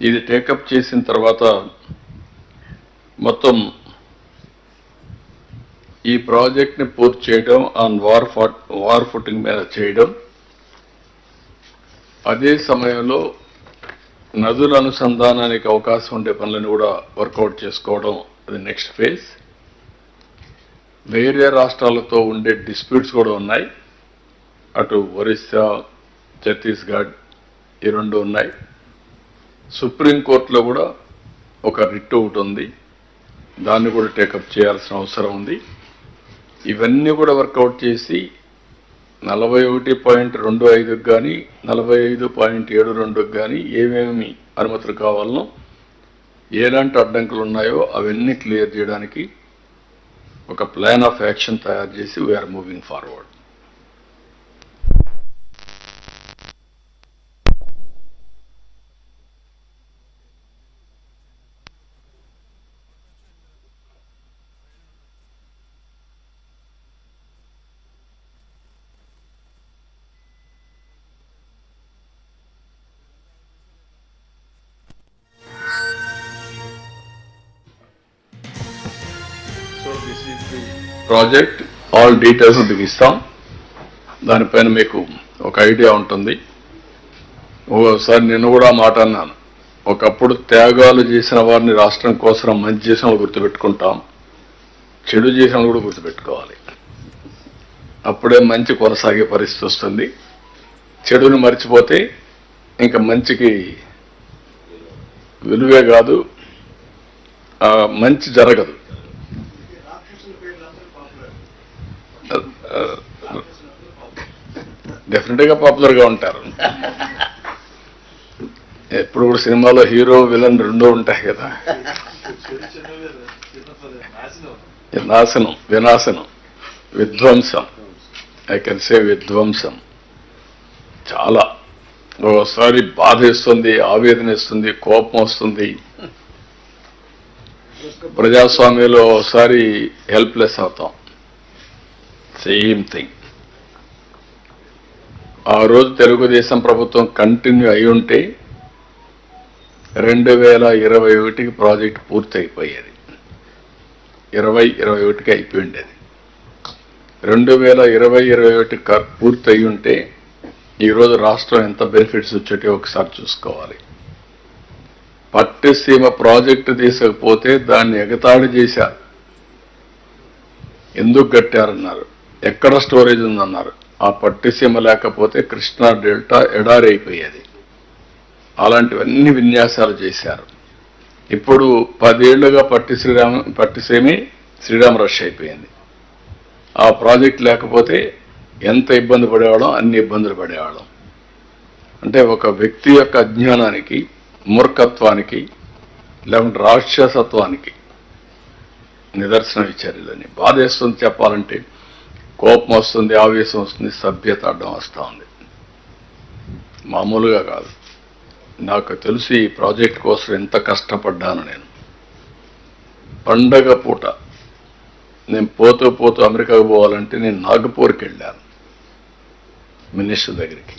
ఇది టేకప్ చేసిన తర్వాత మొత్తం ఈ ప్రాజెక్ట్ని పూర్తి చేయడం ఆన్ వార్ ఫుటింగ్ మీద చేయడం, అదే సమయంలో నదుల అనుసంధానానికి అవకాశం ఉండే పనులను కూడా వర్కౌట్ చేసుకోవడం అది నెక్స్ట్ ఫేజ్. వేరే రాష్ట్రాలతో ఉండే డిస్ప్యూట్స్ కూడా ఉన్నాయి. అటు ఒరిస్సా, ఛత్తీస్గఢ్ ఈ రెండు ఉన్నాయి. సుప్రీంకోర్టులో కూడా ఒక రిట్ ఒకటి ఉంది, దాన్ని కూడా టేకప్ చేయాల్సిన అవసరం ఉంది. ఇవన్నీ కూడా వర్కౌట్ చేసి 41.25 కానీ 45.72 కానీ ఏమేమి అనుమతులు కావాలనో, ఎలాంటి అడ్డంకులు ఉన్నాయో అవన్నీ క్లియర్ చేయడానికి ఒక ప్లాన్ ఆఫ్ యాక్షన్ తయారు చేసి we are moving forward. Project all details మీకు ఇస్తాం. దానిపైన మీకు ఒక ఐడియా ఉంటుంది. ఒకసారి నేను కూడా మాట అన్నాను, ఒకప్పుడు త్యాగాలు చేసిన వారిని రాష్ట్రం కోసం మంచి చేసిన వాళ్ళు గుర్తుపెట్టుకుంటాం, చెడు చేసిన కూడా గుర్తుపెట్టుకోవాలి. అప్పుడే మంచి కొనసాగే పరిస్థితి వస్తుంది. చెడుని మర్చిపోతే ఇంకా మంచికి విలువే కాదు, మంచి జరగదు. డెఫినెట్ గా పాపులర్ గా ఉంటారు. ఎప్పుడు కూడా సినిమాలో హీరో విలన్ రెండూ ఉంటాయి కదా. నాశనం, వినాశనం, విధ్వంసం. ఐ కెన్ సే విధ్వంసం. చాలా ఒకసారి బాధ ఇస్తుంది, ఆవేదన ఇస్తుంది, కోపం వస్తుంది. ప్రజాస్వామ్యంలో ఒకసారి హెల్ప్లెస్ అవుతాం. Same thing. ఆ రోజు తెలుగుదేశం ప్రభుత్వం కంటిన్యూ అయి ఉంటే 2021కి ప్రాజెక్ట్ పూర్తి అయిపోయేది. 2021కి అయిపోయి ఉండేది. 2020-21 పూర్తి అయి ఉంటే ఈరోజు రాష్ట్రం ఎంత బెనిఫిట్స్ వచ్చేటో ఒకసారి చూసుకోవాలి. పట్టిసీమ ప్రాజెక్టు తీసుకపోతే దాన్ని ఎగతాళి చేశారు. ఎందుకు కట్టారన్నారు, ఎక్కడ స్టోరేజ్ ఉందన్నారు. ఆ పట్టిసీమ లేకపోతే కృష్ణా డెల్టా ఎడారి అయిపోయేది. అలాంటివన్నీ విన్యాసాలు చేశారు. ఇప్పుడు 10 ఏళ్లుగా పట్టిసీమే శ్రీరామ రష్ అయిపోయింది. ఆ ప్రాజెక్ట్ లేకపోతే ఎంత ఇబ్బంది పడేవాళ్ళం, అన్ని ఇబ్బందులు పడేవాళ్ళం. అంటే ఒక వ్యక్తి యొక్క అజ్ఞానానికి, మూర్ఖత్వానికి, లేకుంటే రాక్షసత్వానికి నిదర్శనం ఇచ్చారు. ఇదని బాధేస్తుంది చెప్పాలంటే. కోపం వస్తుంది, ఆవేశం వస్తుంది, సభ్యత అడ్డం వస్తూ ఉంది. మామూలుగా కాదు. నాకు తెలిసి ఈ ప్రాజెక్ట్ కోసం ఎంత కష్టపడ్డాను నేను. పండగ పూట నేను పోతూ అమెరికాకు పోవాలంటే నేను నాగపూర్కి వెళ్ళాను మినిస్టర్ దగ్గరికి.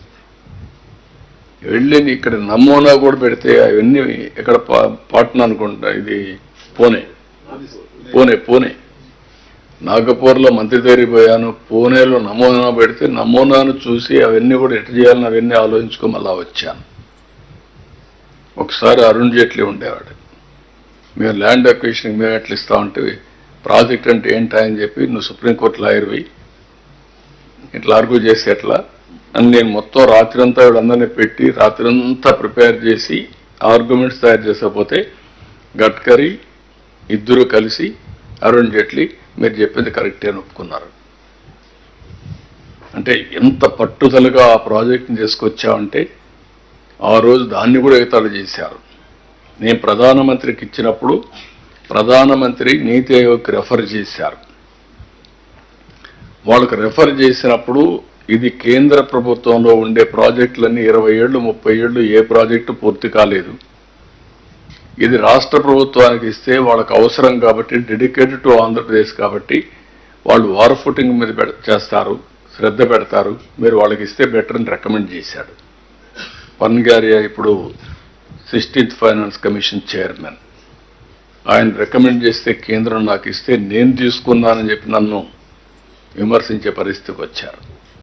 వెళ్ళి ఇక్కడ నమూనా కూడా పెడితే అవన్నీ ఇక్కడ పాట్నా అనుకుంటా, ఇది పూణే నాగపూర్లో మంత్రి దగ్గరికి పోయాను. పూణేలో నమూనా పెడితే నమూనాను చూసి అవన్నీ కూడా ఎట్లా చేయాలని అవన్నీ ఆలోచించుకో మళ్ళా వచ్చాను. ఒకసారి అరుణ్ జైట్లీ ఉండేవాడు. మేము ల్యాండ్ అక్విజిషన్ మేము ఎట్లా ఇస్తామంటే, ప్రాజెక్ట్ అంటే ఏంటా అని చెప్పి, నువ్వు సుప్రీంకోర్టు లాయర్వి, ఇట్లా ఆర్గ్యూ చేసి ఎట్లా అని నేను మొత్తం రాత్రంతా వీళ్ళందరినీ పెట్టి రాత్రంతా ప్రిపేర్ చేసి ఆర్గ్యుమెంట్స్ తయారు చేసకపోతే గడ్కరీ ఇద్దరు కలిసి అరుణ్ జైట్లీ మీరు చెప్పింది కరెక్టే అని ఒప్పుకున్నారు. అంటే ఎంత పట్టుదలగా ఆ ప్రాజెక్ట్ని చేసుకొచ్చామంటే ఆ రోజు దాన్ని కూడా ఎగతాళి చేశారు. నేను ప్రధానమంత్రికి ఇచ్చినప్పుడు ప్రధానమంత్రి నీతి ఆయోగ్కి రెఫర్ చేశారు. వాళ్ళకు రెఫర్ చేసినప్పుడు ఇది కేంద్ర ప్రభుత్వంలో ఉండే ప్రాజెక్టులన్నీ 20 ఏళ్ళు 30 ఏళ్ళు ఏ ప్రాజెక్టు పూర్తి కాలేదు. ఇది రాష్ట్ర ప్రభుత్వానికి ఇస్తే వాళ్ళకు అవసరం కాబట్టి, డెడికేటెడ్ టు ఆంధ్రప్రదేశ్ కాబట్టి వాళ్ళు వార్ ఫుటింగ్ మీద చేస్తారు, శ్రద్ధ పెడతారు, మీరు వాళ్ళకి ఇస్తే బెటర్ అని రికమెండ్ చేశాడు. పన్గారియా ఇప్పుడు 16th ఫైనాన్స్ కమిషన్ చైర్మన్. ఆయన రికమెండ్ చేస్తే కేంద్రం నాకు ఇస్తే నేను తీసుకున్నానని చెప్పి నన్ను విమర్శించే పరిస్థితికి వచ్చారు.